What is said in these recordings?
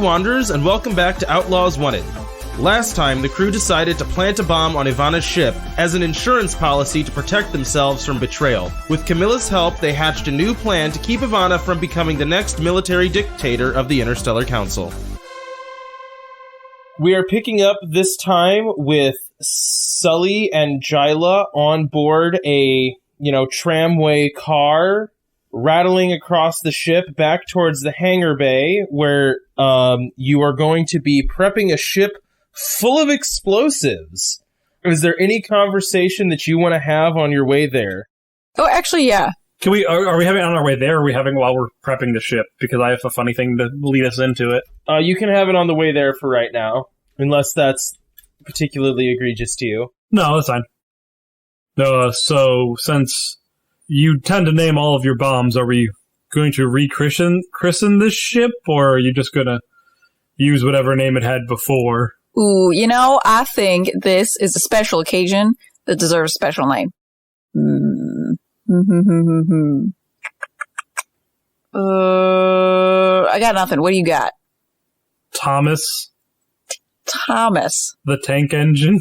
Wanderers, and welcome back to Outlaws Wanted. Last time, the crew decided to plant a bomb on Ivana's ship as an insurance policy to protect themselves from betrayal. With Camilla's help, they hatched a new plan to keep Ivana from becoming the next military dictator of the Interstellar Council. We are picking up this time with Sully and Jyla on board a, tramway car, rattling across the ship back towards the hangar bay, where you are going to be prepping a ship full of explosives. Is there any conversation that you want to have on your way there? Oh, actually, yeah. Are we having it on our way there, or are we having it while we're prepping the ship? Because I have a funny thing to lead us into it. You can have it on the way there for right now, unless that's particularly egregious to you. No, that's fine. So, since you tend to name all of your bombs, are we going to christen this ship, or are you just going to use whatever name it had before? Ooh, I think this is a special occasion that deserves a special name. I got nothing. What do you got? Thomas. The tank engine.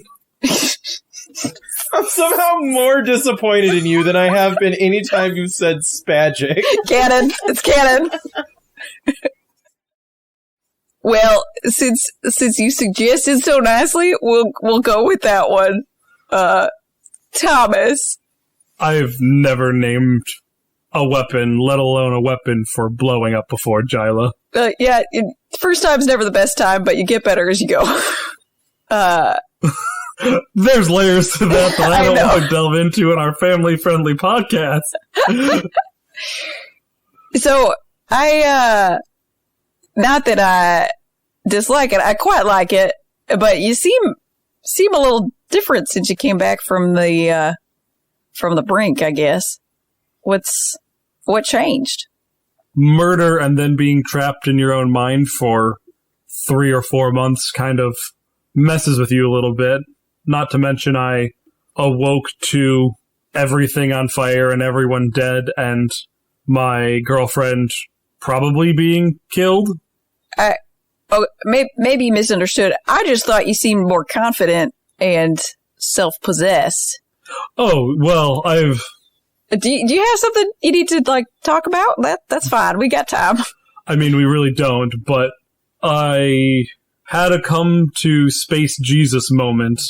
I'm somehow more disappointed in you than I have been anytime you've said Spagic. Canon. It's canon. Well, since you suggested so nicely, we'll go with that one. Thomas. I've never named a weapon, let alone a weapon for blowing up before, Jyla. Yeah, first time's never the best time, but you get better as you go. There's layers to that I don't want to delve into in our family-friendly podcast. So, not that I dislike it, I quite like it, but you seem a little different since you came back from the brink, I guess. What changed? Murder and then being trapped in your own mind for 3 or 4 months kind of messes with you a little bit. Not to mention I awoke to everything on fire and everyone dead and my girlfriend probably being killed. Maybe you misunderstood. I just thought you seemed more confident and self-possessed. Oh, well, Do you have something you need to, talk about? That's fine. We got time. I mean, we really don't, but I had a come to Space Jesus moment.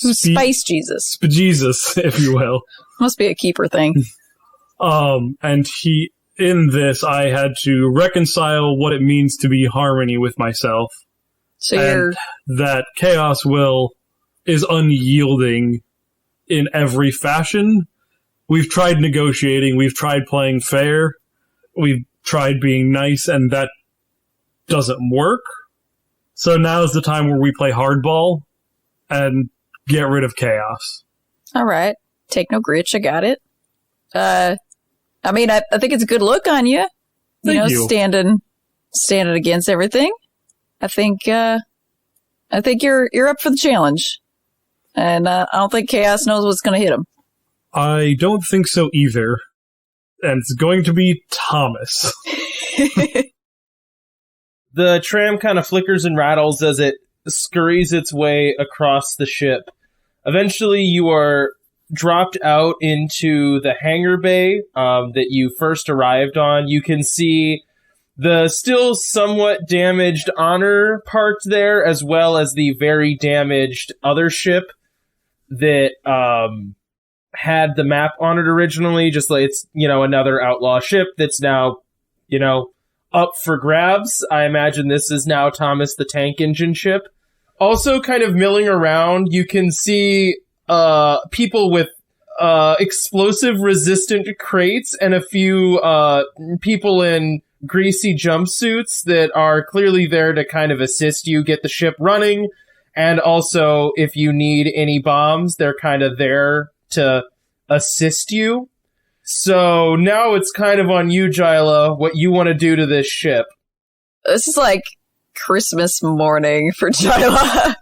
Space Jesus. Jesus, if you will. Must be a keeper thing. And in this, I had to reconcile what it means to be harmony with myself. So that chaos will is unyielding in every fashion. We've tried negotiating, we've tried playing fair, we've tried being nice, and that doesn't work. So now's the time where we play hardball and get rid of chaos. All right. Take no gritch, I got it. I think it's a good look on you. Thank you. Standing against everything. I think you're up for the challenge. And I don't think chaos knows what's going to hit him. I don't think so either. And it's going to be Thomas. The tram kind of flickers and rattles as it scurries its way across the ship. Eventually, you are dropped out into the hangar bay that you first arrived on. You can see the still somewhat damaged Honor parked there, as well as the very damaged other ship that had the map on it originally, just like it's, another outlaw ship that's now, up for grabs. I imagine this is now Thomas the Tank Engine ship. Also kind of milling around, you can see people with explosive resistant crates and a few people in greasy jumpsuits that are clearly there to kind of assist you get the ship running. And also, if you need any bombs, they're kind of there to assist you. So now it's kind of on you, Jyla, what you want to do to this ship. This is like Christmas morning for Jyla.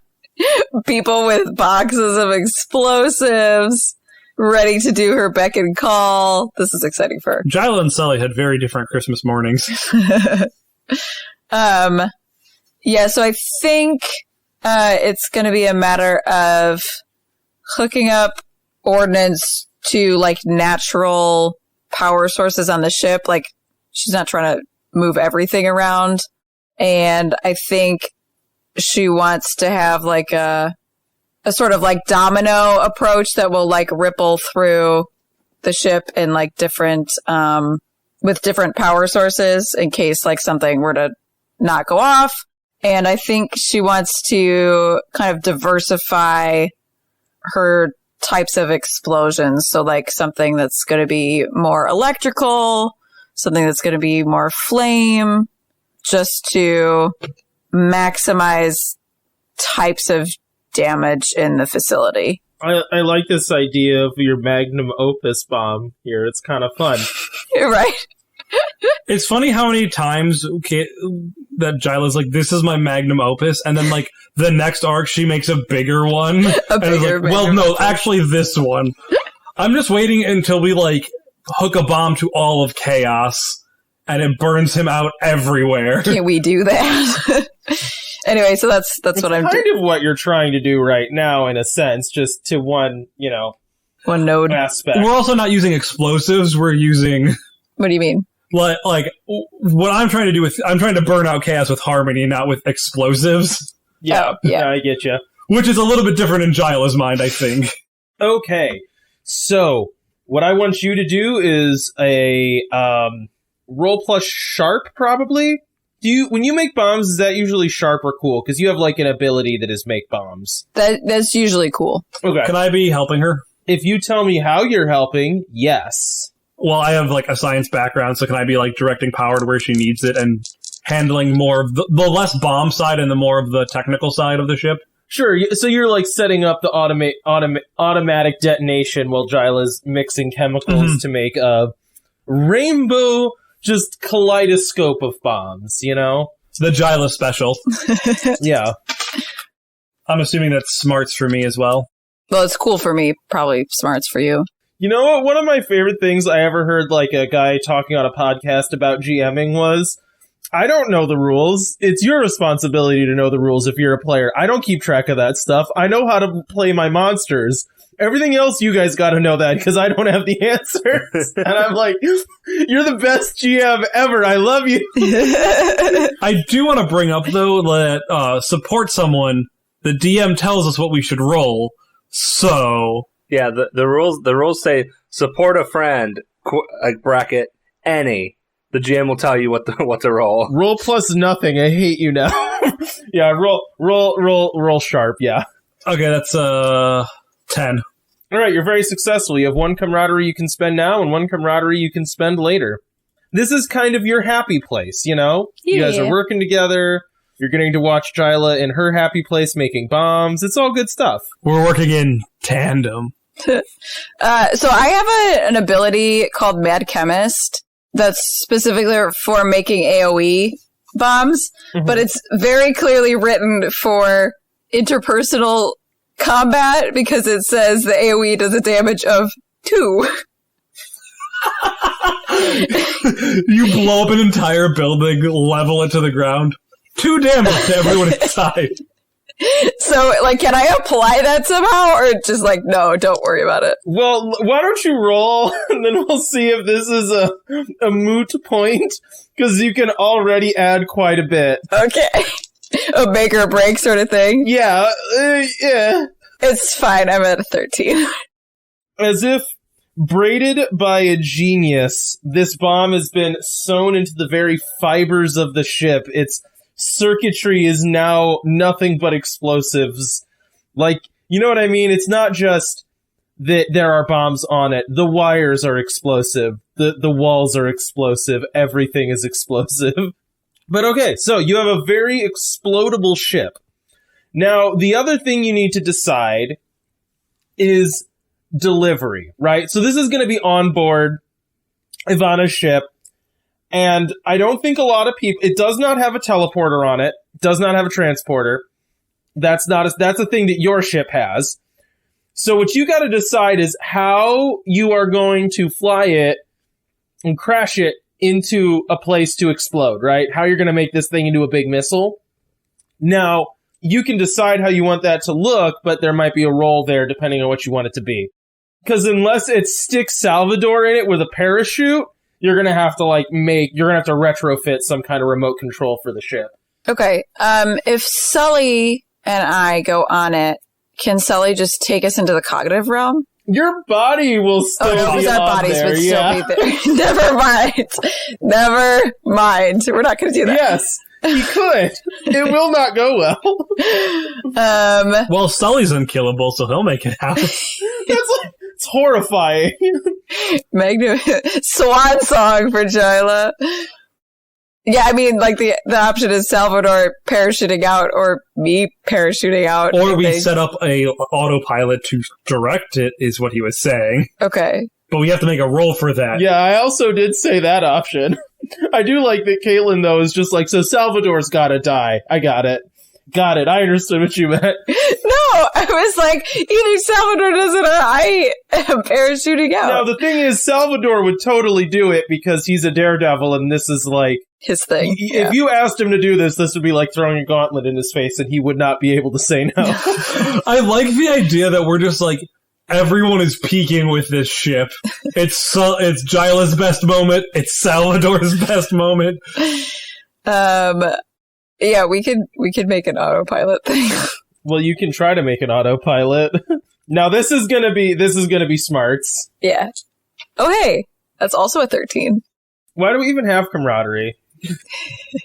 People with boxes of explosives ready to do her beck and call. This is exciting for her. Jyla and Sully had very different Christmas mornings. Yeah, so I think it's going to be a matter of hooking up ordnance to, like, natural power sources on the ship. Like, she's not trying to move everything around. And I think she wants to have, like, a sort of, like, domino approach that will, like, ripple through the ship in, like, different, with different power sources in case, like, something were to not go off. And I think she wants to kind of diversify her types of explosions. So, like, something that's going to be more electrical, something that's going to be more flame, just to maximize types of damage in the facility. I like this idea of your magnum opus bomb here. It's kind of fun. You're right. It's funny how many times that Jyla's like, this is my magnum opus, and then, like, the next arc she makes a bigger one. And it's like, well, no, opus. Actually this one. I'm just waiting until we, like, hook a bomb to all of Chaos, and it burns him out everywhere. Can't we do that? Anyway, so that's what I'm doing. Kind of what you're trying to do right now, in a sense, just to one node aspect. We're also not using explosives. We're using. What do you mean? Like what I'm trying to do I'm trying to burn out Chaos with harmony, not with explosives. Yeah, I get you. Which is a little bit different in Jyla's mind, I think. Okay, so what I want you to do is a roll plus sharp, probably. When you make bombs, is that usually sharp or cool? Because you have, like, an ability that is make bombs. That's usually cool. Okay. Can I be helping her? If you tell me how you're helping, yes. Well, I have, like, a science background, so can I be, like, directing power to where she needs it and handling more of the less bomb side and the more of the technical side of the ship? Sure. So you're, like, setting up the automatic detonation while Jyla's mixing chemicals to make a rainbow, just kaleidoscope of bombs, you know? It's the Jyla special. Yeah. I'm assuming that's smarts for me as well. Well, it's cool for me. Probably smarts for you. You know what? One of my favorite things I ever heard, like, a guy talking on a podcast about GMing was, I don't know the rules. It's your responsibility to know the rules if you're a player. I don't keep track of that stuff. I know how to play my monsters. Everything else, you guys gotta know that, because I don't have the answers. And I'm like, you're the best GM ever. I love you. I do want to bring up, though, that support someone, the DM tells us what we should roll. So... Yeah, the rules say support a friend, bracket, any. The GM will tell you what to roll. Roll plus nothing. I hate you now. Yeah, roll sharp, yeah. Okay, that's 10. All right, you're very successful. You have one camaraderie you can spend now and one camaraderie you can spend later. This is kind of your happy place, you know? Yeah. You guys are working together. You're getting to watch Jyla in her happy place making bombs. It's all good stuff. We're working in tandem. So I have an ability called Mad Chemist that's specifically for making AoE bombs, but it's very clearly written for interpersonal combat because it says the AoE does a damage of 2. You blow up an entire building, level it to the ground. 2 damage to everyone inside. So, like, can I apply that somehow? Or just like, no, don't worry about it? Well, why don't you roll, and then we'll see if this is a moot point, because you can already add quite a bit. Okay. A make or break sort of thing? Yeah, yeah. It's fine, I'm at a 13. As if braided by a genius, this bomb has been sewn into the very fibers of the ship. Its circuitry is now nothing but explosives. Like, you know what I mean? It's not just that there are bombs on it. The wires are explosive. The walls are explosive. Everything is explosive. But okay, so you have a very explodable ship. Now, the other thing you need to decide is delivery, right? So this is going to be on board Ivana's ship. And I don't think a lot of people... It does not have a teleporter on it. Does not have a transporter. That's a thing that your ship has. So what you got to decide is how you are going to fly it and crash it into a place to explode, right? How you're going to make this thing into a big missile. Now, you can decide how you want that to look, but there might be a roll there depending on what you want it to be. Because unless it sticks Salvador in it with a parachute, you're going to have to retrofit some kind of remote control for the ship. Okay. If Sully and I go on it, can Sully just take us into the cognitive realm? Your body will still be on our bodies there, would still be there. Never mind. Never mind. We're not going to do that. Yes, he could. It will not go well. Well, Sully's unkillable, so he'll make it happen. It's horrifying. Swan song for Jyla. Yeah, I mean, like, the option is Salvador parachuting out or me parachuting out. Or we set up a autopilot to direct it, is what he was saying. Okay. But we have to make a roll for that. Yeah, I also did say that option. I do like that Caitlin, though, is just like, so Salvador's gotta die. I got it. Got it. I understood what you meant. No, I was like, either Salvador does it or I am parachuting out. No, the thing is, Salvador would totally do it because he's a daredevil and this is like... his thing. If you asked him to do this, this would be like throwing a gauntlet in his face and he would not be able to say no. I like the idea that we're just like, everyone is peaking with this ship. It's Jyla's best moment. It's Salvador's best moment. Yeah, we could make an autopilot thing. Well, you can try to make an autopilot. Now this is gonna be smarts. Yeah. Oh hey, that's also a 13. Why do we even have camaraderie?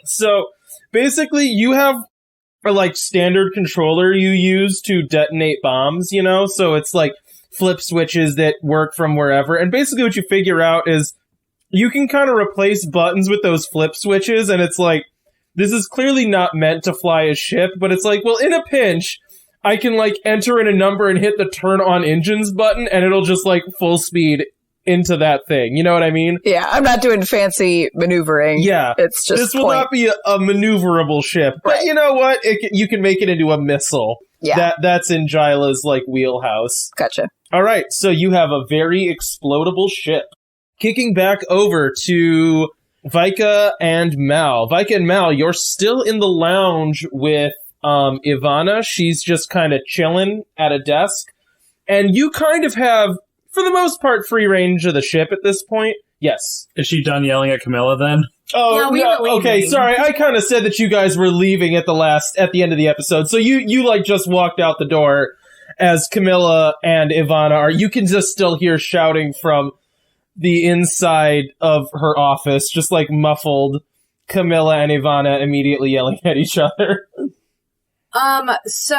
So basically, you have a like standard controller you use to detonate bombs. You know, so it's like flip switches that work from wherever. And basically, what you figure out is you can kind of replace buttons with those flip switches, and it's like, this is clearly not meant to fly a ship, but it's like, well, in a pinch, I can, like, enter in a number and hit the turn on engines button, and it'll just, like, full speed into that thing. You know what I mean? Yeah, I'm not doing fancy maneuvering. Yeah. It's just this will not be a maneuverable ship. But right. You know what? You can make it into a missile. Yeah. That's in Jyla's, like, wheelhouse. Gotcha. All right, so you have a very explodable ship. Kicking back over to... Vika and Mal. Vika and Mal, you're still in the lounge with Ivana. She's just kind of chilling at a desk. And you kind of have, for the most part, free range of the ship at this point. Yes. Is she done yelling at Camilla then? Oh, no, okay, sorry. I kind of said that you guys were leaving at the end of the episode. So you like just walked out the door as Camilla and Ivana are. You can just still hear shouting from the inside of her office, just like muffled Camilla and Ivana immediately yelling at each other. So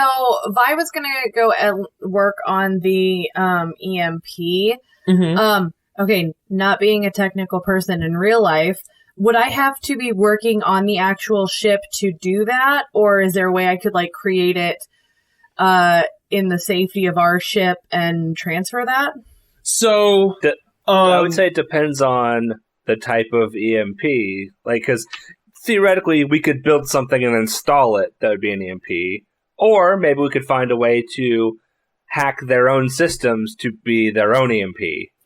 Vi was gonna go and work on the EMP. Mm-hmm. Okay, not being a technical person in real life, would I have to be working on the actual ship to do that, or is there a way I could like create it in the safety of our ship and transfer that? So I would say it depends on the type of EMP. Like, because theoretically, we could build something and install it that would be an EMP. Or maybe we could find a way to hack their own systems to be their own EMP.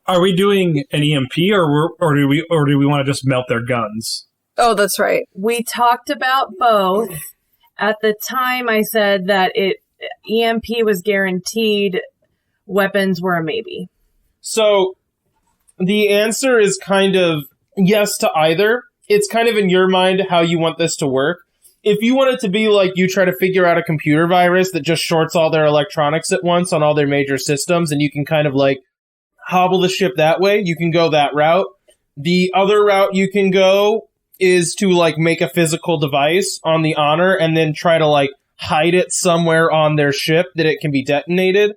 Are we doing an EMP, or do we want to just melt their guns? Oh, that's right. We talked about both. At the time, I said that EMP was guaranteed. Weapons were a maybe. So the answer is kind of yes to either. It's kind of in your mind how you want this to work. If you want it to be like you try to figure out a computer virus that just shorts all their electronics at once on all their major systems, and you can kind of like hobble the ship that way, you can go that route. The other route you can go is to like make a physical device on the Honor and then try to like hide it somewhere on their ship that it can be detonated.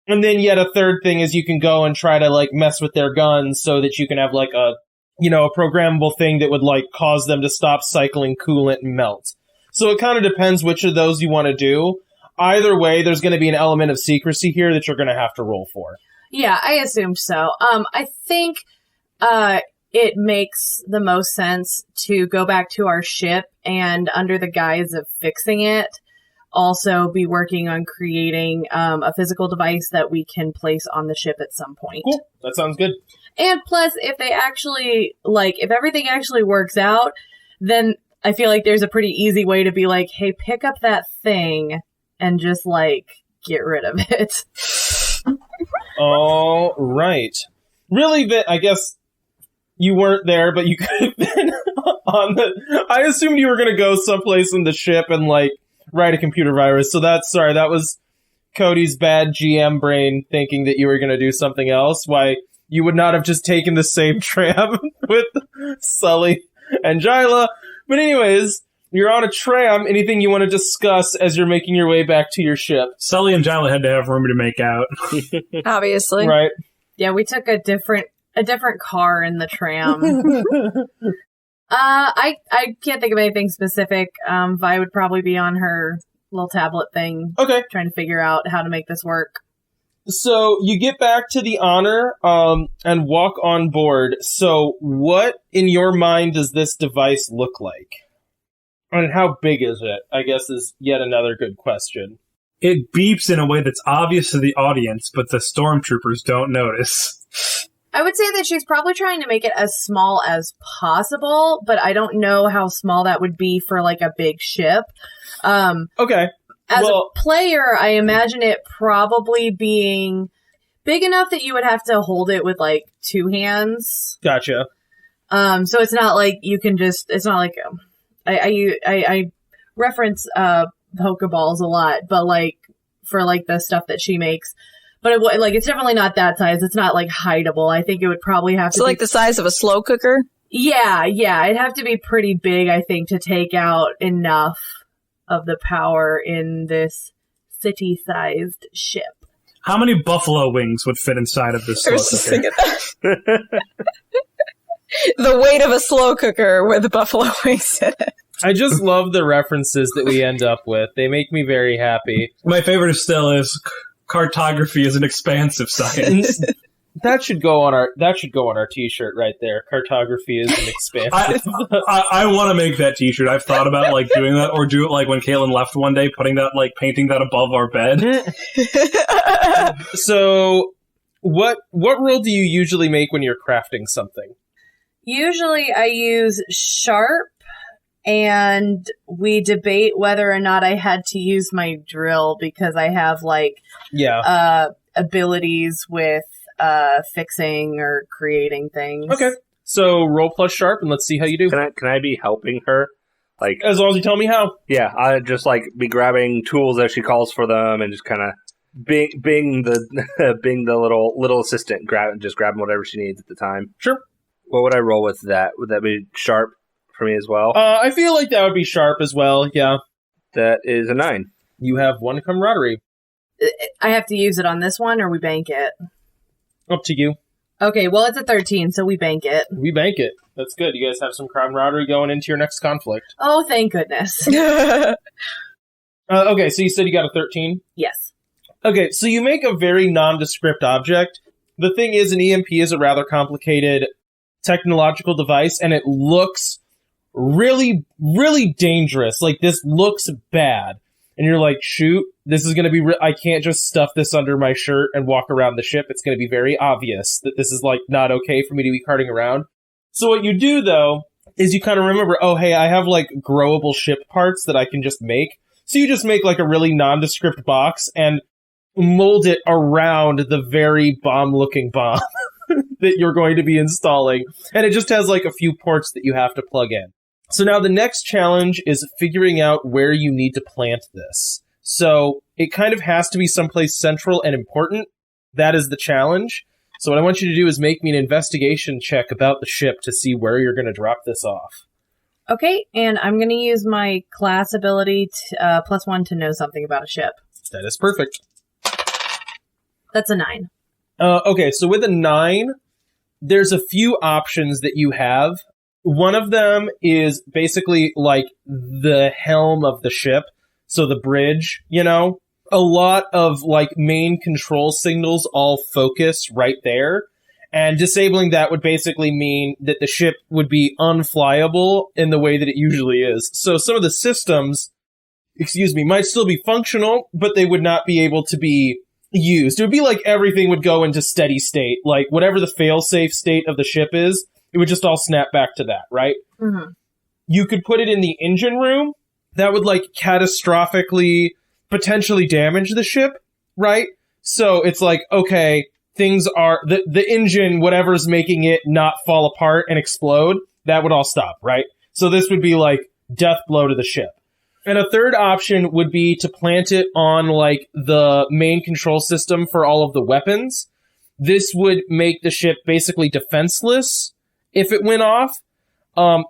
And then yet a third thing is you can go and try to like mess with their guns so that you can have like a programmable thing that would like cause them to stop cycling coolant and melt. So it kind of depends which of those you want to do. Either way, there's going to be an element of secrecy here that you're going to have to roll for. Yeah, I assumed so. I think it makes the most sense to go back to our ship and under the guise of fixing it, also be working on creating a physical device that we can place on the ship at some point. Cool. That sounds good. And plus, if they actually, if everything actually works out, then I feel like there's a pretty easy way to be like, hey, pick up that thing and just, like, get rid of it. All right. Really, I guess you weren't there, but you could have been on the... I assumed you were going to go someplace in the ship and, like, write a computer virus. So that was Cody's bad GM brain thinking that you were going to do something else. Why you would not have just taken the same tram with Sully and Jyla. But anyways, you're on a tram. Anything you want to discuss as you're making your way back to your ship? Sully and Jyla had to have room to make out. Obviously. Right. Yeah, we took a different car in the tram. I can't think of anything specific. Vi would probably be on her little tablet thing. Okay. Trying to figure out how to make this work. So you get back to the Honor and walk on board. So what in your mind does this device look like? And how big is it? I guess is yet another good question. It beeps in a way that's obvious to the audience, but the stormtroopers don't notice. I would say that she's probably trying to make it as small as possible, but I don't know how small that would be for like a big ship. Okay. As a player, I imagine it probably being big enough that you would have to hold it with like two hands. Gotcha. So it's not like you can just, it's not like, I reference, Pokeballs a lot, but like for like the stuff that she makes, but it's definitely not that size. It's not like hideable. I think it would probably have to be like the size of a slow cooker. Yeah. It'd have to be pretty big, I think, to take out enough of the power in this city-sized ship. How many buffalo wings would fit inside of this slow cooker? The weight of a slow cooker with buffalo wings in it. I just love the references that we end up with. They make me very happy. My favorite still is cartography is an expansive science. That should go on our T-shirt right there. Cartography is an expansive. I want to make that T-shirt. I've thought about like doing that, or do it like when Caitlin left one day, painting that above our bed. So, what roll do you usually make when you're crafting something? Usually, I use sharp, and we debate whether or not I had to use my drill because I have abilities with fixing or creating things. Okay. So roll plus sharp and let's see how you do. Can I be helping her? Like, as long as you tell me how. Yeah, I just like be grabbing tools as she calls for them and just kind of bing the little assistant, grabbing whatever she needs at the time. Sure. What would I roll with that? Would that be sharp for me as well? I feel like that would be sharp as well. Yeah. That is a 9. You have 1 camaraderie. I have to use it on this one, or we bank it. Up to you. Okay, well, it's a 13, so we bank it. We bank it. That's good. You guys have some camaraderie going into your next conflict. Oh, thank goodness. Okay, so you said you got a 13? Yes. Okay, so you make a very nondescript object. The thing is, an EMP is a rather complicated technological device, and it looks really, really dangerous. Like, this looks bad. And you're like, shoot, this is going to be... I can't just stuff this under my shirt and walk around the ship. It's going to be very obvious that this is, like, not okay for me to be carting around. So what you do, though, is you kind of remember, oh, hey, I have, like, growable ship parts that I can just make. So you just make, like, a really nondescript box and mold it around the very bomb-looking bomb that you're going to be installing. And it just has, like, a few ports that you have to plug in. So now the next challenge is figuring out where you need to plant this. So it kind of has to be someplace central and important. That is the challenge. So what I want you to do is make me an investigation check about the ship to see where you're going to drop this off. Okay, and I'm going to use my class ability +1 to know something about a ship. That is perfect. That's a 9. Okay, so with a 9, there's a few options that you have. One of them is basically like the helm of the ship. So the bridge, you know, a lot of like main control signals all focus right there. And disabling that would basically mean that the ship would be unflyable in the way that it usually is. So some of the systems, might still be functional, but they would not be able to be used. It would be like everything would go into steady state. Like whatever the fail-safe state of the ship is, it would just all snap back to that, right? Mm-hmm. you could put it in the engine room. That would like catastrophically potentially damage the ship, right? So it's like, okay, things are the engine, whatever's making it not fall apart and explode, that would all stop, right? So this would be like death blow to the ship. And a third option would be to plant it on like the main control system for all of the weapons. This would make the ship basically defenseless if it went off.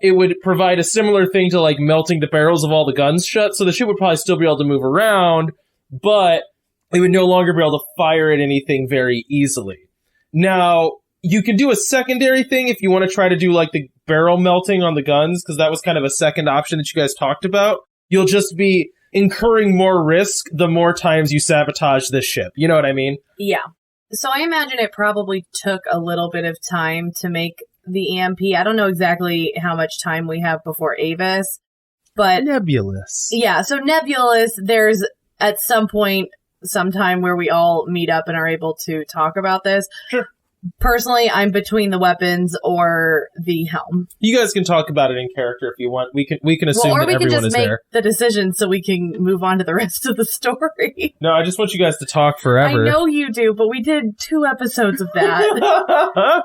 It would provide a similar thing to like melting the barrels of all the guns shut. So the ship would probably still be able to move around, but it would no longer be able to fire at anything very easily. Now, you can do a secondary thing if you want to try to do like the barrel melting on the guns, because that was kind of a second option that you guys talked about. You'll just be incurring more risk the more times you sabotage this ship. You know what I mean? Yeah. So I imagine it probably took a little bit of time to make the EMP. I don't know exactly how much time we have before Avis, but... Nebulous. Yeah, so Nebulous, there's at some point, sometime where we all meet up and are able to talk about this. Sure. Personally, I'm between the weapons or the helm. You guys can talk about it in character if you want. We can assume or that we can everyone just is make there. the decision so we can move on to the rest of the story. No, I just want you guys to talk forever. I know you do, but we did 2 episodes of that.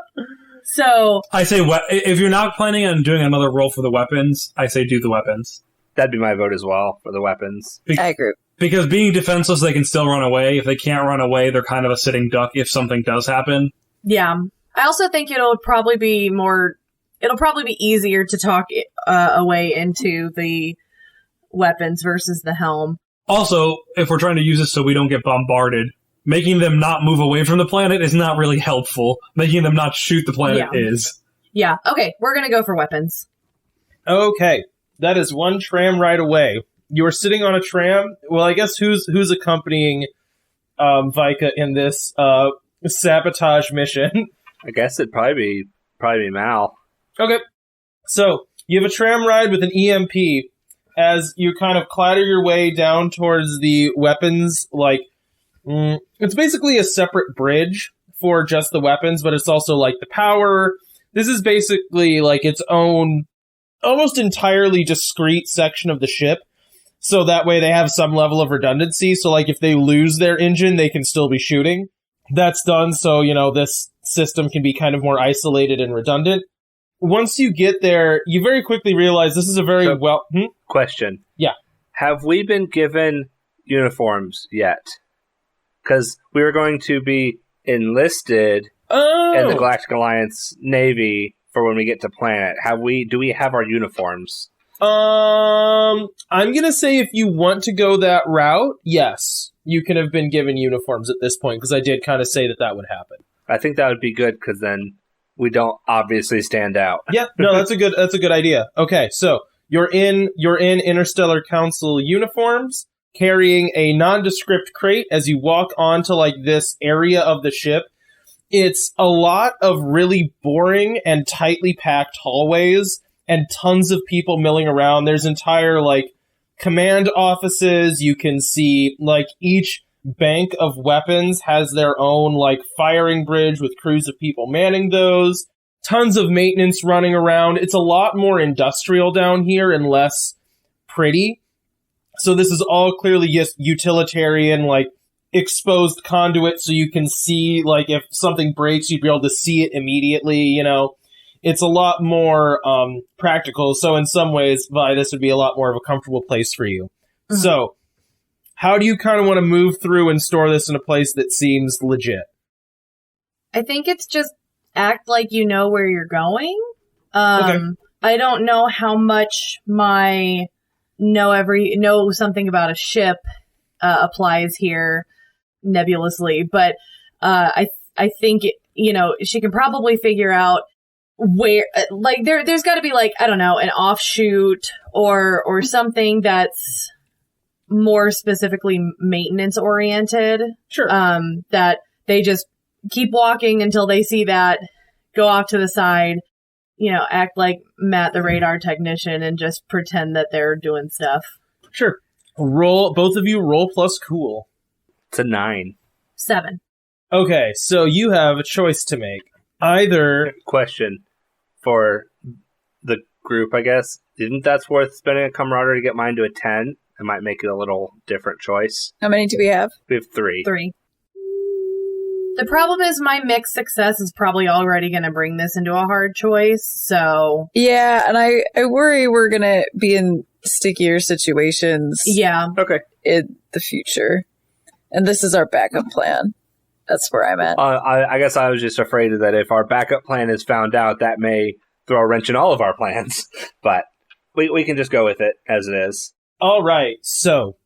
So I say, if you're not planning on doing another roll for the weapons, I say do the weapons. That'd be my vote as well for the weapons. I agree. Because being defenseless, they can still run away. If they can't run away, they're kind of a sitting duck if something does happen. yeah, I also think it'll probably be easier to talk a way into the weapons versus the helm. Also, if we're trying to use this so we don't get bombarded, making them not move away from the planet is not really helpful. Making them not shoot the planet is. Yeah, okay, we're gonna go for weapons. Okay, that is 1 tram ride away. You are sitting on a tram. Well, I guess who's accompanying Vika in this sabotage mission? I guess it'd probably be Mal. Okay, so you have a tram ride with an EMP as you kind of clatter your way down towards the weapons. Like, it's basically a separate bridge for just the weapons, but it's also like the power. This is basically like its own, almost entirely discrete section of the ship. So that way they have some level of redundancy. So like if they lose their engine, they can still be shooting. That's done so, you know, this system can be kind of more isolated and redundant. Once you get there, you very quickly realize this is a very Question. Yeah. Have we been given uniforms yet? Because we were going to be enlisted in the Galactic Alliance Navy for when we get to planet. Do we have our uniforms? I'm gonna say if you want to go that route, yes, you can have been given uniforms at this point, because I did kind of say that would happen. I think that would be good, because then we don't obviously stand out. Yeah, no, that's a good idea. Okay, so you're in Interstellar Council uniforms, carrying a nondescript crate as you walk onto like this area of the ship. It's a lot of really boring and tightly packed hallways and tons of people milling around. There's entire like command offices. You can see like each bank of weapons has their own like firing bridge with crews of people manning those. Tons of maintenance running around. It's a lot more industrial down here and less pretty. So this is all clearly just utilitarian, like exposed conduit, so you can see like if something breaks, you'd be able to see it immediately, you know. It's a lot more practical, so in some ways, Vi, this would be a lot more of a comfortable place for you. Mm-hmm. So, how do you kind of want to move through and store this in a place that seems legit? I think it's just act like you know where you're going. Okay. I don't know how much my know something about a ship applies here nebulously, but I think she can probably figure out where, like, there's got to be like, I don't know, an offshoot or something that's more specifically maintenance oriented. Sure. That they just keep walking until they see that, go off to the side, act like Matt the radar technician and just pretend that they're doing stuff. Sure. Both of you roll plus cool. It's a 9. 7. Okay, so you have a choice to make. Either... Question for the group, I guess. Do you think that's worth spending a camaraderie to get mine to a 10? It might make it a little different choice. How many do we have? We have 3. 3. The problem is my mixed success is probably already going to bring this into a hard choice, so... Yeah, and I worry we're going to be in stickier situations Yeah. Okay. in the future. And this is our backup plan. That's where I'm at. I guess I was just afraid that if our backup plan is found out, that may throw a wrench in all of our plans. But we can just go with it as it is. All right, so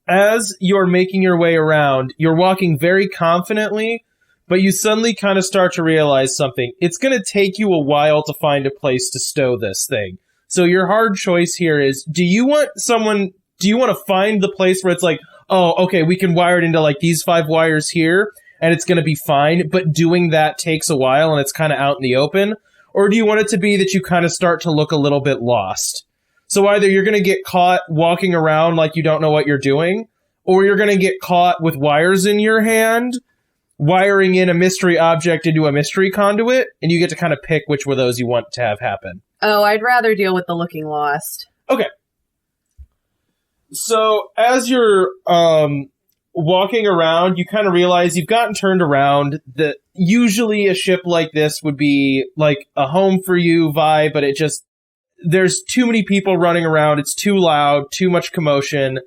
as you're making your way around, you're walking very confidently, but you suddenly kind of start to realize something. It's going to take you a while to find a place to stow this thing. So your hard choice here is, do you want to find the place where it's like, oh, okay, we can wire it into like these 5 wires here, and it's going to be fine, but doing that takes a while and it's kind of out in the open? Or do you want it to be that you kind of start to look a little bit lost? So either you're going to get caught walking around like you don't know what you're doing, or you're going to get caught with wires in your hand, wiring in a mystery object into a mystery conduit, and you get to kind of pick which of those you want to have happen. Oh, I'd rather deal with the looking lost. Okay. So as you're walking around, you kind of realize you've gotten turned around. That usually a ship like this would be like a home for you vibe, but there's too many people running around. It's too loud, too much commotion.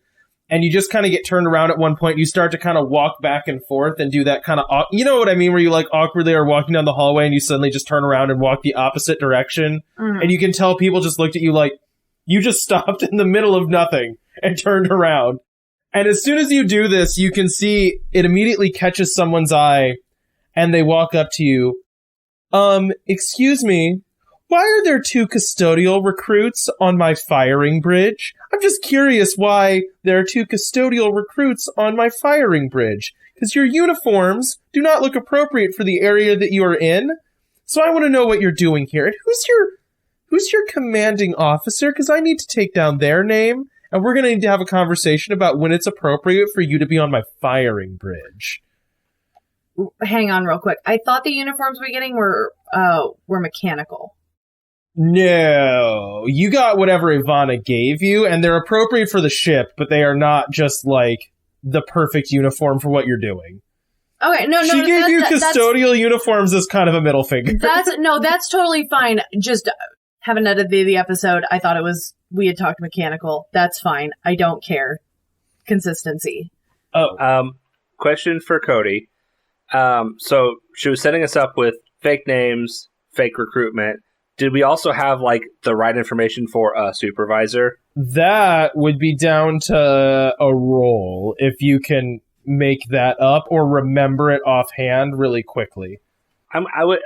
And you just kind of get turned around at one point. You start to kind of walk back and forth and do that kind of, you know what I mean? Where you like awkwardly are walking down the hallway and you suddenly just turn around and walk the opposite direction. Mm. And you can tell people just looked at you like, you just stopped in the middle of nothing and turned around. And as soon as you do this, you can see it immediately catches someone's eye and they walk up to you. Excuse me. Why are there 2 custodial recruits on my firing bridge? I'm just curious why there are 2 custodial recruits on my firing bridge. Because your uniforms do not look appropriate for the area that you are in. So I want to know what you're doing here. And who's your commanding officer? Because I need to take down their name. And we're going to need to have a conversation about when it's appropriate for you to be on my firing bridge. Hang on real quick. I thought the uniforms we're getting were mechanical. No, you got whatever Ivana gave you, and they're appropriate for the ship, but they are not just, like, the perfect uniform for what you're doing. Okay, no. She gave you custodial uniforms as kind of a middle finger. That's totally fine. Just haven't edited the episode. I thought we had talked mechanical. That's fine. I don't care. Consistency. Oh. Question for Cody. So she was setting us up with fake names, fake recruitment. Did we also have, like, the right information for a supervisor? That would be down to a roll, if you can make that up or remember it offhand really quickly. I would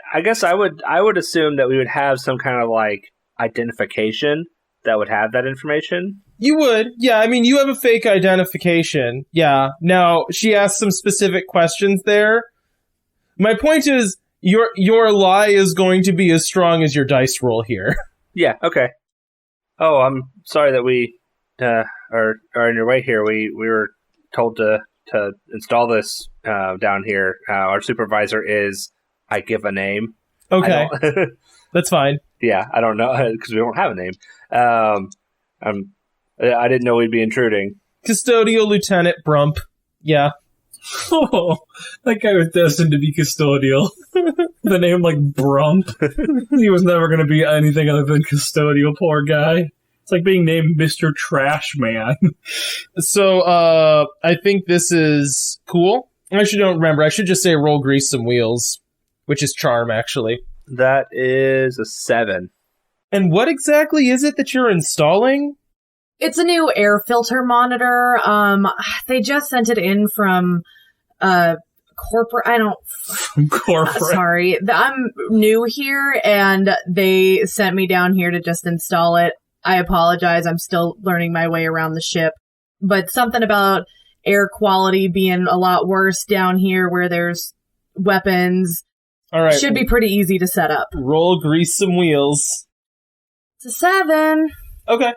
assume that we would have some kind of, like, identification that would have that information. You would. Yeah, I mean, you have a fake identification. Yeah. Now, she asked some specific questions there. My point is, your lie is going to be as strong as your dice roll here. Yeah, okay. Oh, I'm sorry that we are on your way here. We were told to install this down here. Our supervisor is, I give a name. Okay. That's fine. Yeah, I don't know, because we don't have a name. I didn't know we'd be intruding. Custodial Lieutenant Brump. Yeah. Oh, that guy was destined to be custodial. The name like Brump. He was never going to be anything other than custodial, poor guy. It's like being named Mr. Trash Man. So, I think this is cool. I actually don't remember. I should just say roll grease some wheels, which is charm, actually. That is a 7. And what exactly is it that you're installing? It's a new air filter monitor. They just sent it in from corporate. Corporate. Sorry, I'm new here, and they sent me down here to just install it. I apologize. I'm still learning my way around the ship, but something about air quality being a lot worse down here where there's weapons. All right, should be pretty easy to set up. Roll grease some wheels. It's a 7. Okay.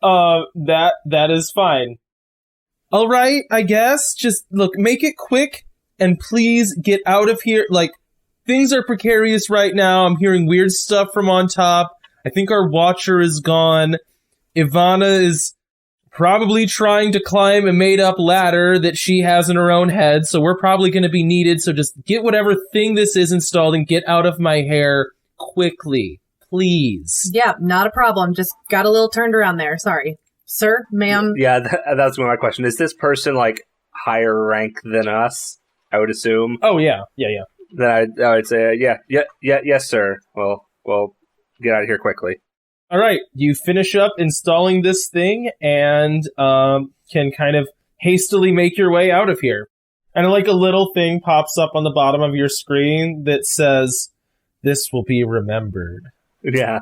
That is fine. All right, I guess. Just, look, make it quick, and please get out of here. Like, things are precarious right now. I'm hearing weird stuff from on top. I think our watcher is gone. Ivana is probably trying to climb a made-up ladder that she has in her own head, so we're probably going to be needed. So just get whatever thing this is installed and get out of my hair quickly, please. Yeah, not a problem. Just got a little turned around there. Sorry. Sir, ma'am. Yeah, that's my question. Is this person, like, higher rank than us, I would assume? Oh, yeah. Then I would say, yes, sir. Well, get out of here quickly. All right, you finish up installing this thing and can kind of hastily make your way out of here. And like a little thing pops up on the bottom of your screen that says, "This will be remembered." Yeah,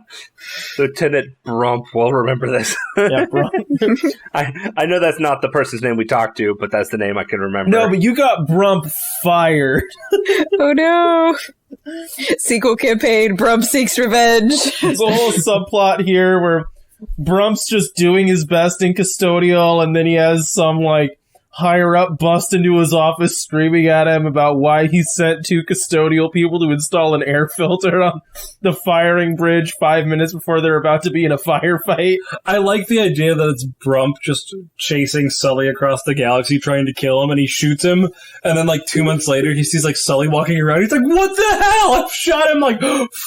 Lieutenant Brump will remember this. Yeah, Brump. I know that's not the person's name we talked to, but that's the name I can remember. No, but you got Brump fired. Oh no. Sequel campaign, Brump seeks revenge. There's a whole subplot here where Brump's just doing his best in custodial, and then he has some, like, higher up bust into his office screaming at him about why he sent 2 custodial people to install an air filter on the firing bridge 5 minutes before they're about to be in a firefight. I like the idea that it's Brump just chasing Sully across the galaxy trying to kill him, and he shoots him, and then like 2 months later he sees like Sully walking around. He's like, what the hell? I've shot him like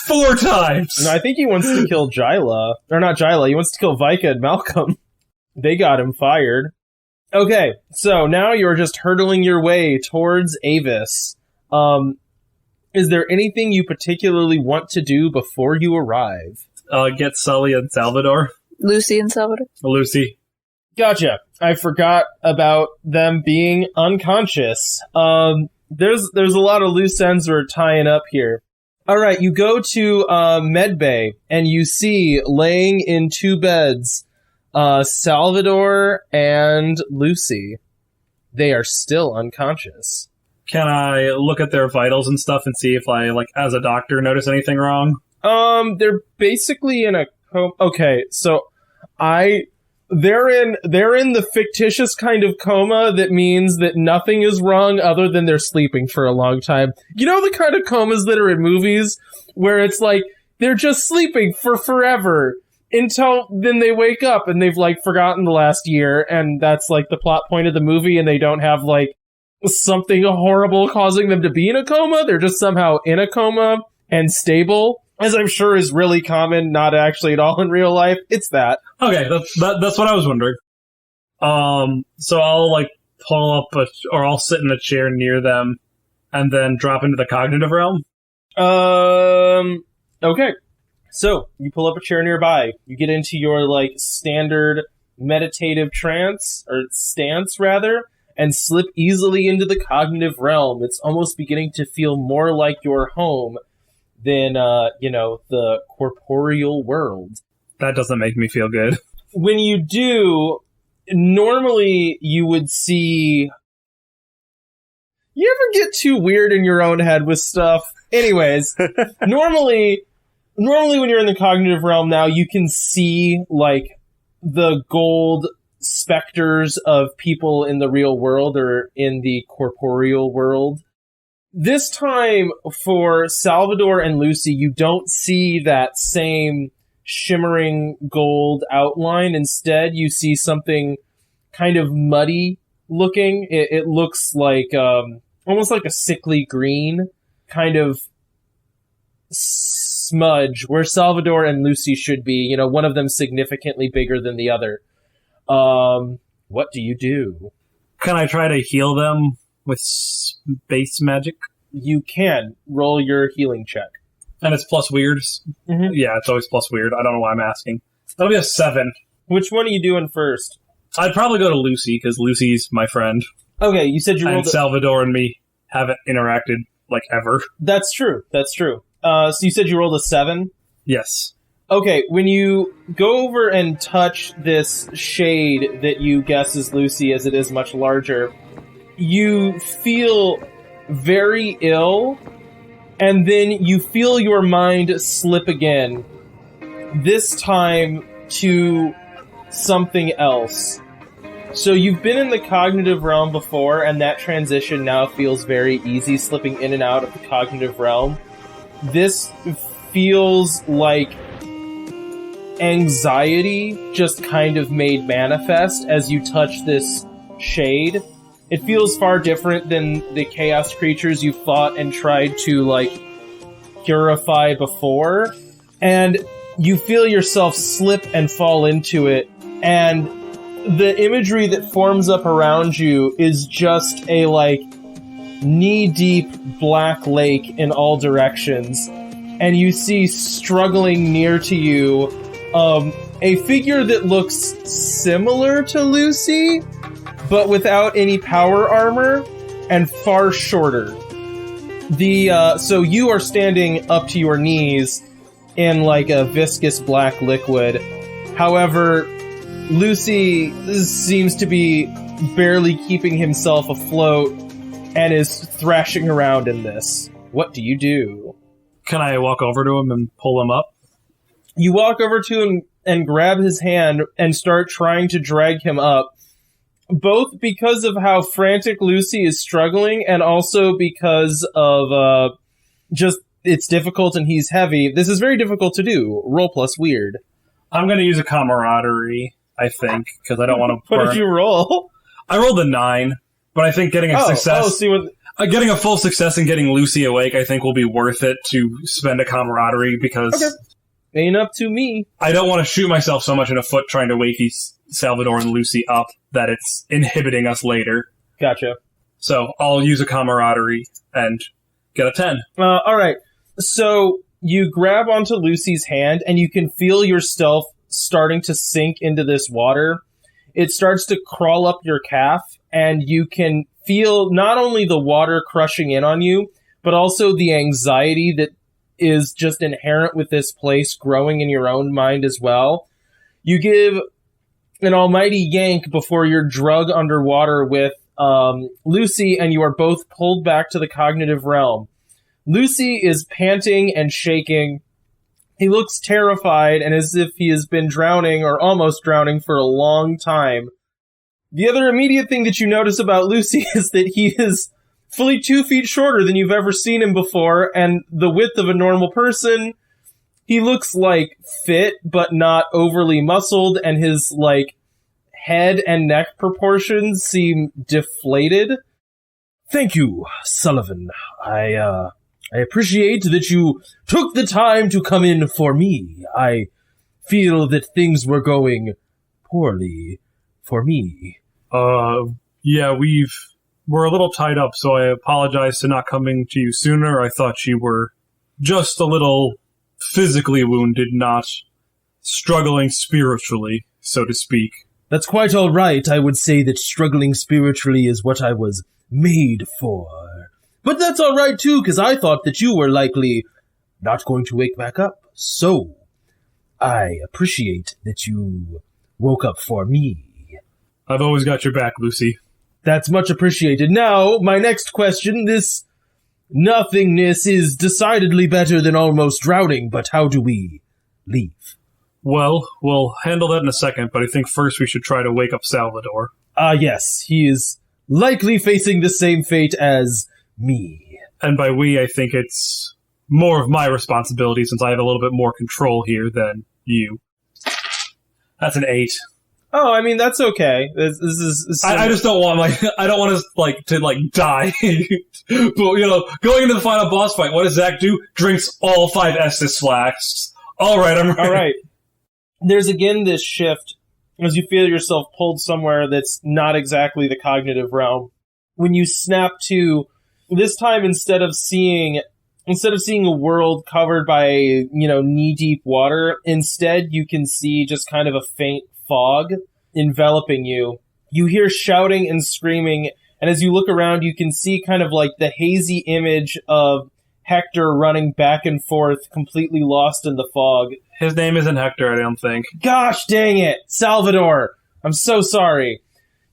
4 times. No, I think he wants to kill Jyla. Or not Jyla, he wants to kill Vika and Malcolm. They got him fired. Okay, so now you're just hurtling your way towards Avis. Is there anything you particularly want to do before you arrive? Get Sully and Salvador. Lucy and Salvador. Lucy. Gotcha. I forgot about them being unconscious. There's a lot of loose ends we're tying up here. All right, you go to Medbay, and you see laying in 2 beds Salvador and Lucy. They are still unconscious. Can I look at their vitals and stuff and see if I, like, as a doctor, notice anything wrong? They're basically in a coma. Okay, so they're in the fictitious kind of coma that means that nothing is wrong other than they're sleeping for a long time. You know the kind of comas that are in movies where it's like they're just sleeping for forever until then they wake up and they've like forgotten the last year, and that's like the plot point of the movie, and they don't have like something horrible causing them to be in a coma. They're just somehow in a coma and stable, as I'm sure is really common, not actually at all in real life. It's that. Okay, that's what I was wondering. So I'll like pull up or I'll sit in a chair near them and then drop into the cognitive realm. Okay. So you pull up a chair nearby. You get into your like standard meditative trance or stance rather, and slip easily into the cognitive realm. It's almost beginning to feel more like your home than, the corporeal world. That doesn't make me feel good. When you do, normally you would see... You ever get too weird in your own head with stuff? Anyways, normally when you're in the cognitive realm now, you can see, like, the gold specters of people in the real world or in the corporeal world. This time, for Salvador and Lucy, you don't see that same shimmering gold outline. Instead, you see something kind of muddy looking. It looks like almost like a sickly green kind of smudge where Salvador and Lucy should be. One of them significantly bigger than the other. What do you do? Can I try to heal them with space magic? You can. Roll your healing check. And it's plus weird? Mm-hmm. Yeah, it's always plus weird. I don't know why I'm asking. That'll be a 7. Which one are you doing first? I'd probably go to Lucy, because Lucy's my friend. Okay, you said you rolled... And Salvador and me haven't interacted, like, ever. That's true. So you said you rolled a 7? Yes. Okay, when you go over and touch this shade that you guess is Lucy, as it is much larger, you feel very ill, and then you feel your mind slip again, this time to something else. So you've been in the cognitive realm before, and that transition now feels very easy, slipping in and out of the cognitive realm. This feels like anxiety just kind of made manifest as you touch this shade. It feels far different than the chaos creatures you fought and tried to, like, purify before. And you feel yourself slip and fall into it, and the imagery that forms up around you is just a, like, knee-deep black lake in all directions. And you see struggling near to you a figure that looks similar to Lucy, but without any power armor and far shorter. So you are standing up to your knees in like a viscous black liquid. However, Lucy seems to be barely keeping himself afloat and is thrashing around in this. What do you do? Can I walk over to him and pull him up? You walk over to him and grab his hand and start trying to drag him up, both because of how frantic Lucy is struggling and also because of just it's difficult and he's heavy. This is very difficult to do. Roll plus weird. I'm going to use a camaraderie, I think, because I don't want to What did you roll? I rolled a 9, but I think getting a success... getting a full success and getting Lucy awake, I think, will be worth it to spend a camaraderie, because... Okay. Ain't up to me. I don't want to shoot myself so much in the foot trying to wake Salvador and Lucy up that it's inhibiting us later. Gotcha. So I'll use a camaraderie and get a 10. Alright. So you grab onto Lucy's hand and you can feel yourself starting to sink into this water. It starts to crawl up your calf, and you can feel not only the water crushing in on you, but also the anxiety that is just inherent with this place growing in your own mind as well. You give an almighty yank before you're drug underwater with Lucy, and you are both pulled back to the cognitive realm. Lucy is panting and shaking. He looks terrified and as if he has been drowning or almost drowning for a long time. The other immediate thing that you notice about Lucy is that he is fully 2 feet shorter than you've ever seen him before, and the width of a normal person. He looks, like, fit, but not overly muscled, and his, like, head and neck proportions seem deflated. Thank you, Sullivan. I appreciate that you took the time to come in for me. I feel that things were going poorly for me. Yeah, we're a little tied up, so I apologize for not coming to you sooner. I thought you were just a little physically wounded, not struggling spiritually, so to speak. That's quite all right. I would say that struggling spiritually is what I was made for. But that's all right, too, because I thought that you were likely not going to wake back up. So, I appreciate that you woke up for me. I've always got your back, Lucy. That's much appreciated. Now, my next question, this nothingness is decidedly better than almost drowning, but how do we leave? Well, we'll handle that in a second, but I think first we should try to wake up Salvador. Yes, he is likely facing the same fate as me. And by we, I think it's more of my responsibility since I have a little bit more control here than you. That's an 8. Oh, I mean, that's okay. This is I just don't want, I don't want to die. But, going into the final boss fight, what does Zach do? Drinks all 5 Estus flasks. Alright, I'm ready. Alright. There's again this shift as you feel yourself pulled somewhere that's not exactly the cognitive realm. When you snap to, this time instead of seeing a world covered by, knee-deep water, instead you can see just kind of a faint fog enveloping you. You hear shouting and screaming, and as you look around, you can see kind of like the hazy image of Hector running back and forth, completely lost in the fog. His name isn't Hector, I don't think. Gosh dang it! Salvador! I'm so sorry.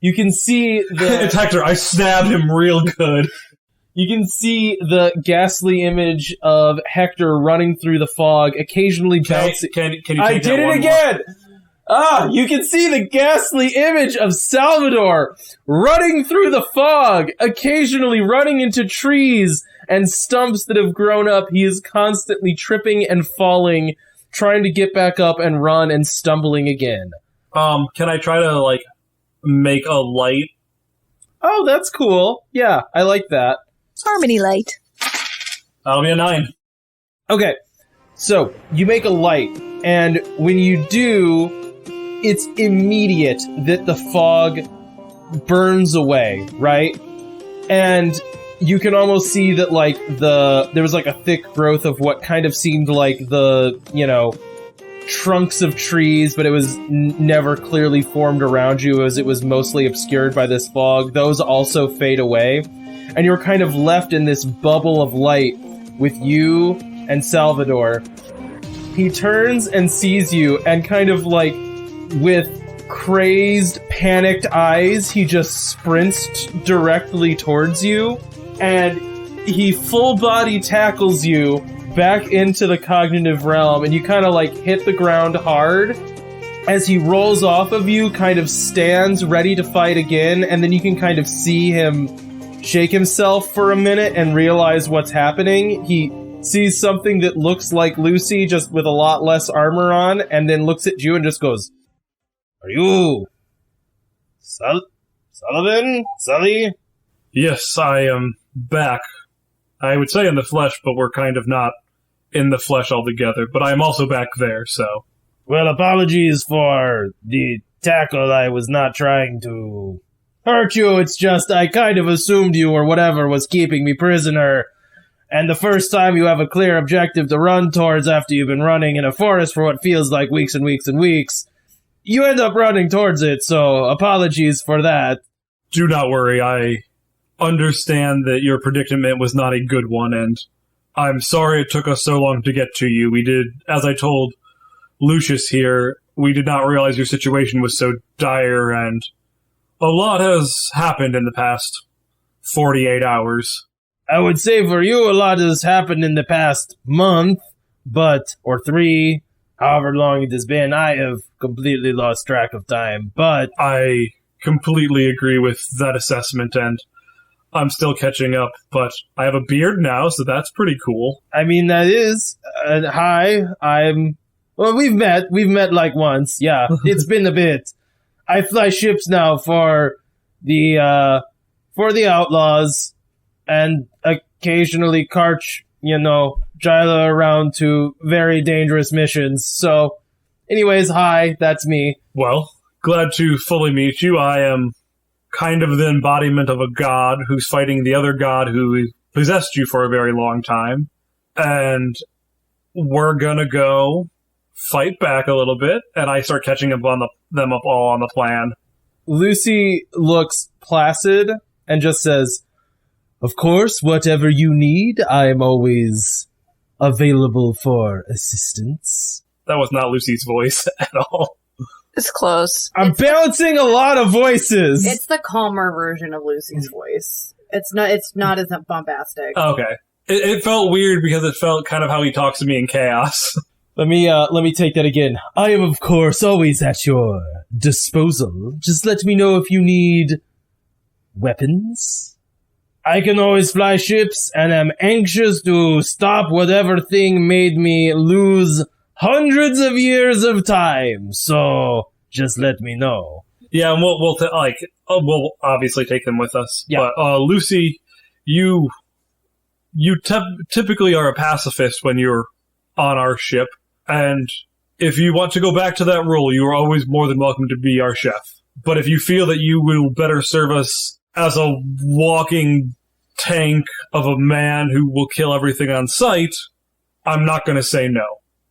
You can see the... It's Hector, I stabbed him real good. You can see the ghastly image of Hector running through the fog, occasionally bouncing... Can you take I that did it one again! You can see the ghastly image of Salvador running through the fog, occasionally running into trees and stumps that have grown up. He is constantly tripping and falling, trying to get back up and run and stumbling again. Can I try to, like, make a light? Oh, that's cool. Yeah, I like that. Harmony light. That'll be a 9. Okay, so you make a light, and when you do, it's immediate that the fog burns away, right? And you can almost see that, like, there was, like, a thick growth of what kind of seemed like the, trunks of trees, but it was never clearly formed around you as it was mostly obscured by this fog. Those also fade away. And you're kind of left in this bubble of light with you and Salvador. He turns and sees you, and kind of like with crazed, panicked eyes, he just sprints directly towards you, and he full body tackles you back into the cognitive realm, and you kind of like hit the ground hard. As he rolls off of you, kind of stands ready to fight again, and then you can kind of see him shake himself for a minute and realize what's happening. He sees something that looks like Lucy, just with a lot less armor on, and then looks at you and just goes, "Are you Sullivan? Sully?" Yes, I am back. I would say in the flesh, but we're kind of not in the flesh altogether. But I am also back there, so... Well, apologies for the tackle. I was not trying to hurt you. It's just I kind of assumed you or whatever was keeping me prisoner. And the first time you have a clear objective to run towards after you've been running in a forest for what feels like weeks and weeks and weeks, you end up running towards it, so apologies for that. Do not worry, I understand that your predicament was not a good one, and I'm sorry it took us so long to get to you. We did, as I told Lucius here, we did not realize your situation was so dire, and a lot has happened in the past 48 hours. I would say for you a lot has happened in the past month, or 3, however long it has been. I have completely lost track of time, but... I completely agree with that assessment, and I'm still catching up, but I have a beard now, so that's pretty cool. I mean, that is... hi, well, we've met like once, yeah. It's been a bit. I fly ships now for the Outlaws, and occasionally Jyla around to very dangerous missions. So, anyways, hi, that's me. Well, glad to fully meet you. I am kind of the embodiment of a god who's fighting the other god who possessed you for a very long time. And we're gonna go fight back a little bit, and I start catching up on them all on the plan. Lucy looks placid and just says, "Of course, whatever you need, I am always available for assistance." That was not Lucy's voice at all. It's close. I'm balancing a lot of voices. It's the calmer version of Lucy's voice. It's not as bombastic. Okay. It felt weird because it felt kind of how he talks to me in Chaos. Let me take that again. I am, of course, always at your disposal. Just let me know if you need weapons. I can always fly ships, and am anxious to stop whatever thing made me lose hundreds of years of time. So just let me know. Yeah, and we'll obviously take them with us. Yeah. But Lucy, you typically are a pacifist when you're on our ship, and if you want to go back to that role, you are always more than welcome to be our chef. But if you feel that you will better serve us as a walking tank of a man who will kill everything on sight, I'm not going to say no.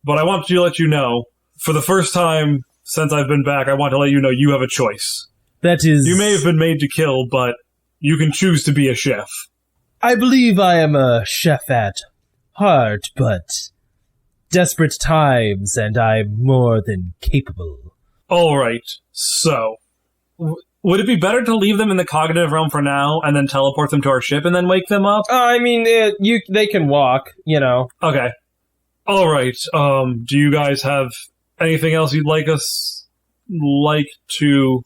But I want to let you know, for the first time since I've been back, I want to let you know you have a choice. That is... You may have been made to kill, but you can choose to be a chef. I believe I am a chef at heart, but desperate times, and I'm more than capable. All right, so... would it be better to leave them in the cognitive realm for now, and then teleport them to our ship, and then wake them up? I mean, they can walk, Okay. All right. Do you guys have anything else you'd like to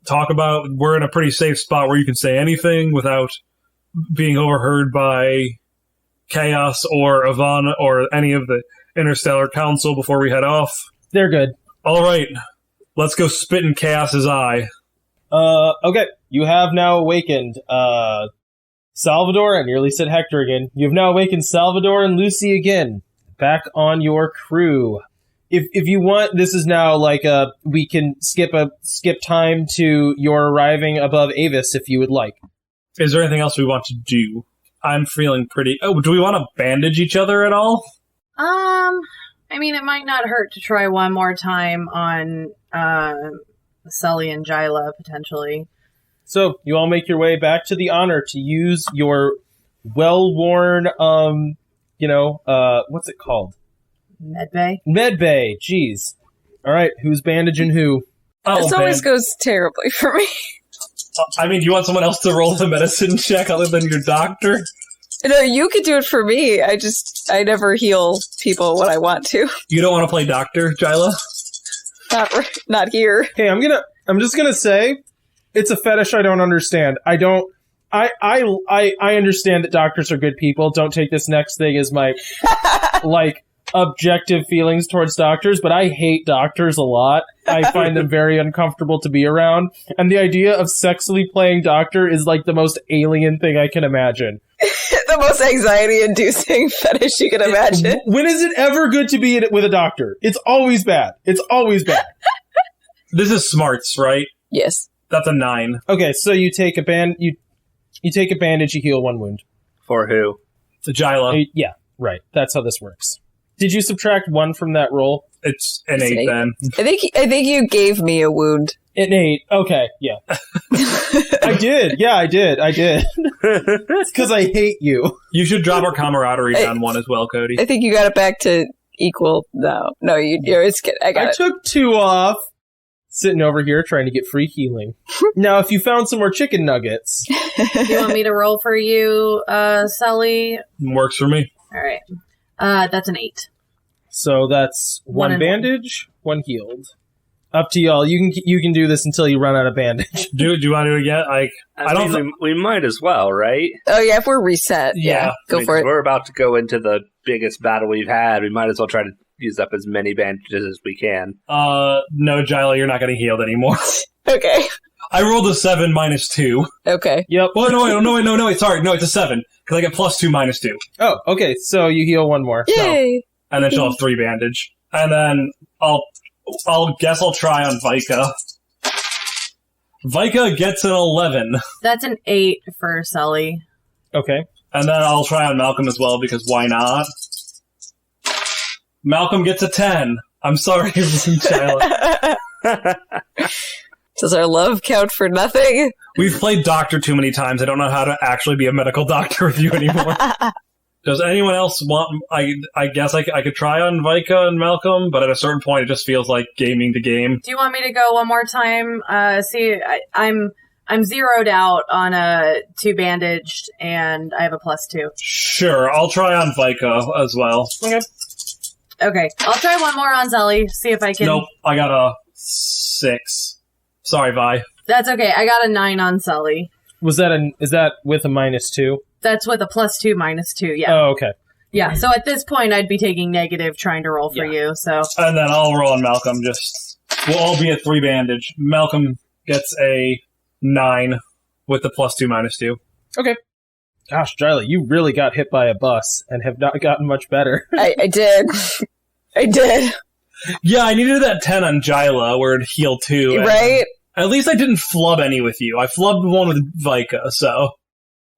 talk about? We're in a pretty safe spot where you can say anything without being overheard by Chaos or Ivana or any of the Interstellar Council before we head off? They're good. All right. Let's go spit in Chaos's eye. Okay. You have now awakened, Salvador. I nearly said Hector again. You've now awakened Salvador and Lucy again. Back on your crew. If you want, this is now like we can skip time to your arriving above Avis if you would like. Is there anything else we want to do? I'm feeling pretty... Oh, do we want to bandage each other at all? I mean, it might not hurt to try one more time on, Sully and Jyla, potentially. So, you all make your way back to the Honor to use your well-worn, what's it called? Medbay? Medbay, jeez. Alright, who's bandaging who? This always goes terribly for me. I mean, do you want someone else to roll the medicine check other than your doctor? No, you could do it for me. I never heal people when I want to. You don't want to play doctor, Jyla? Not here. Hey, I'm just gonna say, it's a fetish I don't understand. I understand that doctors are good people. Don't take this next thing as my, objective feelings towards doctors, but I hate doctors a lot. I find them very uncomfortable to be around. And the idea of sexually playing doctor is like the most alien thing I can imagine. The most anxiety-inducing fetish you can imagine. When is it ever good to be in it with a doctor? It's always bad. It's always bad. This is smarts, right? Yes. That's a 9. Okay, so you take a you take a bandage, you heal 1 wound. For who? To Jyla. Yeah, right. That's how this works. Did you subtract 1 from that roll? It's an 8 then. I think you gave me a wound. An 8. Okay, yeah. I did. Yeah, I did. It's because I hate you. You should drop our camaraderie down 1 as well, Cody. I think you got it back to equal. No, it's good. I took 2 off. Sitting over here trying to get free healing. Now, if you found some more chicken nuggets. Do you want me to roll for you, Sully? Works for me. All right. That's an 8. So that's 1 bandage, 1 healed. Up to y'all. You can do this until you run out of bandage. Do you want to do it again? I don't think we might as well, right? Oh yeah, if we're reset, yeah. Go for it. We're about to go into the biggest battle we've had. We might as well try to use up as many bandages as we can. No, Jyla, you're not getting healed anymore. Okay. I rolled a 7 minus 2. Okay. Yep. Well, no, wait, sorry. No, it's a 7. Because I get plus 2 minus 2. Oh, okay. So you heal 1 more. Yay! So. And then she'll have 3 bandage. And then I'll try on Vika. Vika gets an 11. That's an 8 for Sully. Okay. And then I'll try on Malcolm as well, because why not? Malcolm gets a 10. I'm sorry, Jyla. Does our love count for nothing? We've played doctor too many times. I don't know how to actually be a medical doctor with you anymore. Does anyone else want... I guess I could try on Vika and Malcolm, but at a certain point it just feels like gaming to game. Do you want me to go one more time? I'm zeroed out on a 2 bandaged, and I have a +2. Sure, I'll try on Vika as well. Okay, I'll try one more on Sully, see if I can... Nope, I got a 6. Sorry, Vi. That's okay, I got a 9 on Sully. Is that with a -2? That's with a +2 -2, yeah. Oh, okay. Yeah, so at this point I'd be taking negative trying to roll for you, so... And then I'll roll on Malcolm, we'll all be at 3 bandage. Malcolm gets a 9 with the +2 -2. Okay. Gosh, Jyla, you really got hit by a bus and have not gotten much better. I did. I did. Yeah, I needed that 10 on Jyla where it healed 2. Right? At least I didn't flub any with you. I flubbed 1 with Vika, so...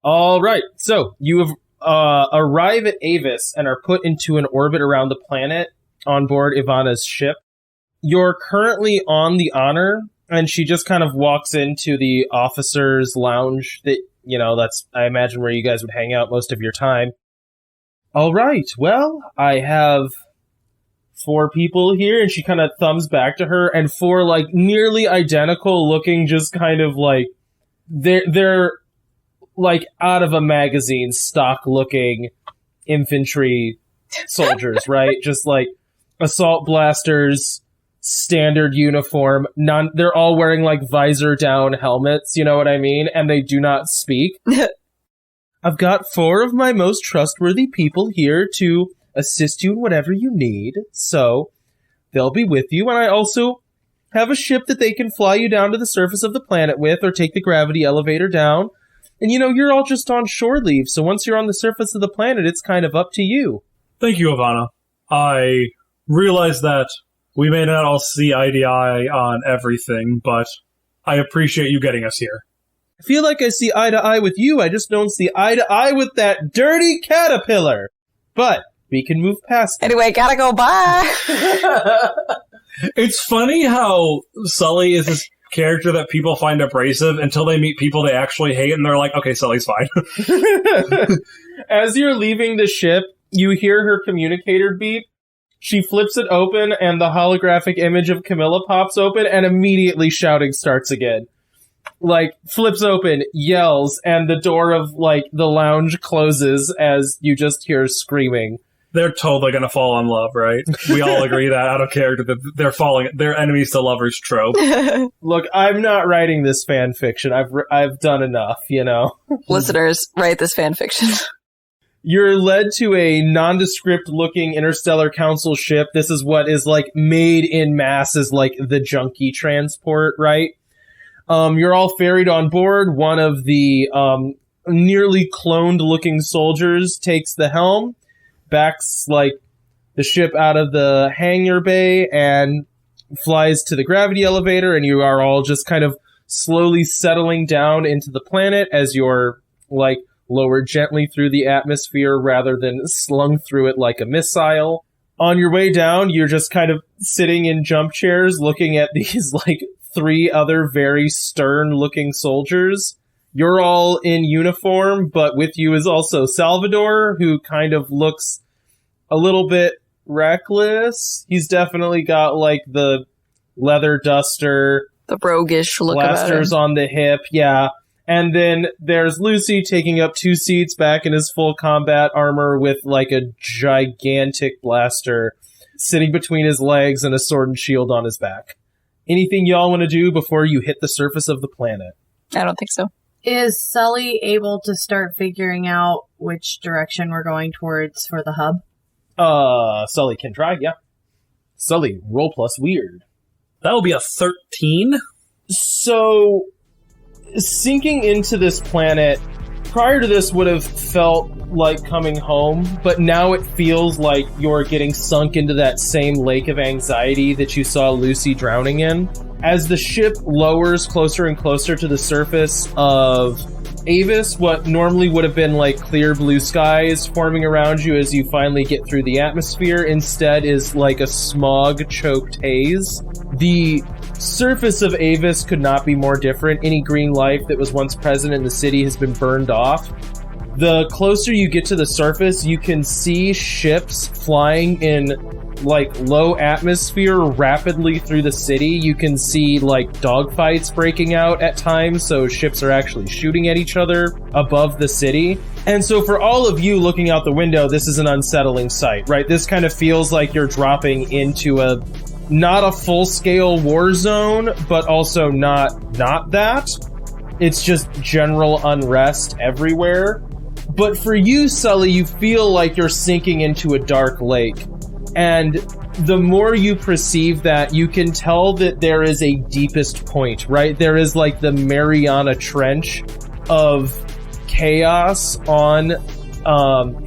All right. So you have arrive at Avis and are put into an orbit around the planet on board Ivana's ship. You're currently on the Honor, and she just kind of walks into the officers' lounge that, that's, I imagine, where you guys would hang out most of your time. All right. Well, I have 4 people here, and she kind of thumbs back to her, and 4, nearly identical looking, just kind of they're out of a magazine stock looking infantry soldiers, right? Just assault blasters, standard uniform. They're all wearing visor down helmets, you know what I mean? And they do not speak. I've got 4 of my most trustworthy people here to assist you in whatever you need. So they'll be with you. And I also have a ship that they can fly you down to the surface of the planet with, or take the gravity elevator down. And, you're all just on shore leave. So once you're on the surface of the planet, it's kind of up to you. Thank you, Ivana. I realize that we may not all see eye to eye on everything, but I appreciate you getting us here. I feel like I see eye to eye with you. I just don't see eye to eye with that dirty caterpillar. But we can move past it. Anyway, gotta go. Bye. It's funny how Sully is this character that people find abrasive until they meet people they actually hate, and they're like, okay, Sully's fine. As you're leaving the ship, you hear her communicator beep. She flips it open, and the holographic image of Camilla pops open, and immediately shouting starts again. Flips open, yells, and the door of, the lounge closes as you just hear screaming. They're totally gonna fall in love, right? We all agree that out of character that they're enemies to lovers trope. Look, I'm not writing this fan fiction. I've done enough, Listeners, write this fan fiction. You're led to a nondescript looking Interstellar Council ship. This is what is made in mass as the junkie transport, right? You're all ferried on board. One of the nearly cloned looking soldiers takes the helm, backs the ship out of the hangar bay and flies to the gravity elevator, and you are all just kind of slowly settling down into the planet as you're lowered gently through the atmosphere rather than slung through it like a missile. On your way down, you're just kind of sitting in jump chairs looking at these 3 other very stern looking soldiers. You're all in uniform, but with you is also Salvador, who kind of looks a little bit reckless. He's definitely got the leather duster, the roguish look about him. Blasters on the hip, yeah. And then there's Lucy taking up 2 seats back in his full combat armor with a gigantic blaster sitting between his legs and a sword and shield on his back. Anything y'all want to do before you hit the surface of the planet? I don't think so. Is Sully able to start figuring out which direction we're going towards for the hub? Sully can try, yeah. Sully, roll plus weird. That will be a 13. So, sinking into this planet, prior to this would have felt like coming home, but now it feels like you're getting sunk into that same lake of anxiety that you saw Lucy drowning in. As the ship lowers closer and closer to the surface of Avis, what normally would have been clear blue skies forming around you as you finally get through the atmosphere instead is a smog-choked haze. The surface of Avis could not be more different. Any green life that was once present in the city has been burned off. The closer you get to the surface, you can see ships flying in low atmosphere rapidly through the city. You can see dogfights breaking out at times, so ships are actually shooting at each other above the city. And so for all of you looking out the window, this is an unsettling sight, right? This kind of feels like you're dropping into not a full-scale war zone, but also not that. It's just general unrest everywhere. But for you, Sully, you feel like you're sinking into a dark lake. And the more you perceive that, you can tell that there is a deepest point, right? There is the Mariana Trench of chaos on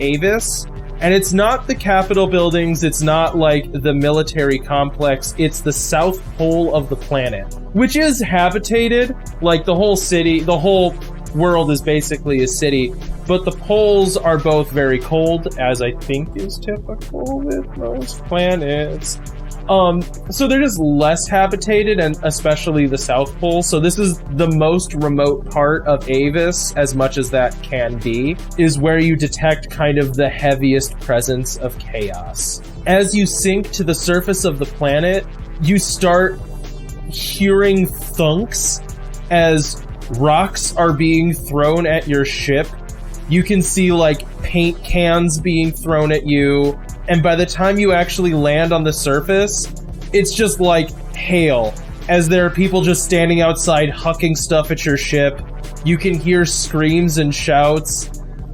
Avis. And it's not the Capitol buildings, it's not the military complex, it's the south pole of the planet, which is habitated. The whole city, the whole world is basically a city, but the poles are both very cold, as I think is typical with most planets. So they're just less habitated, and especially the South Pole. So this is the most remote part of Avis, as much as that can be, is where you detect kind of the heaviest presence of chaos. As you sink to the surface of the planet, you start hearing thunks as rocks are being thrown at your ship. You can see paint cans being thrown at you, and by the time you actually land on the surface, it's just hail, as there are people just standing outside hucking stuff at your ship. You can hear screams and shouts.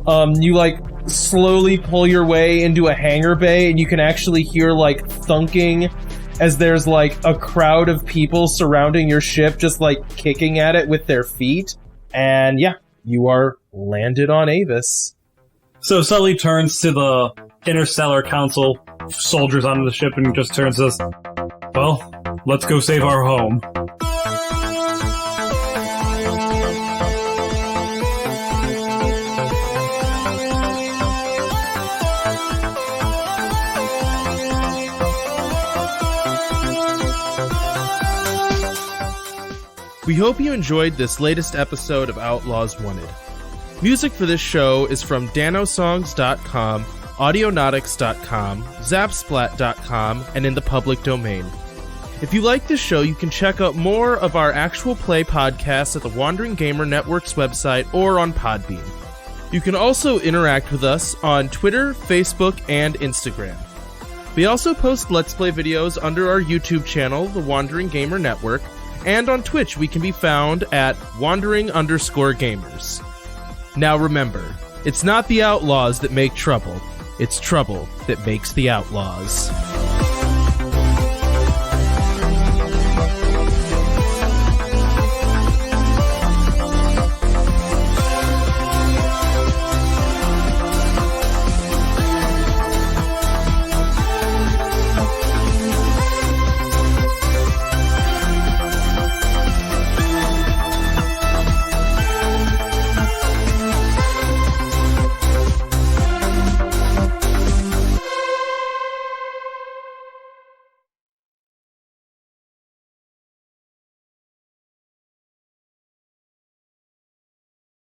You slowly pull your way into a hangar bay, and you can actually hear like thunking as there's like a crowd of people surrounding your ship, just like kicking at it with their feet. And yeah, you are landed on Avis. So Sully turns to the Interstellar Council soldiers onto the ship and just turns to us. Well, let's go save our home. We hope you enjoyed this latest episode of Outlaws Wanted. Music for this show is from danosongs.com, audionautics.com, zapsplat.com, and in the public domain. If you like this show, you can check out more of our actual play podcasts at the Wandering Gamer Network's website or on Podbean. You can also interact with us on Twitter, Facebook, and Instagram. We also post Let's Play videos under our YouTube channel, the Wandering Gamer Network, and on Twitch we can be found at wandering_gamers. Now remember, it's not the outlaws that make trouble, it's trouble that makes the outlaws.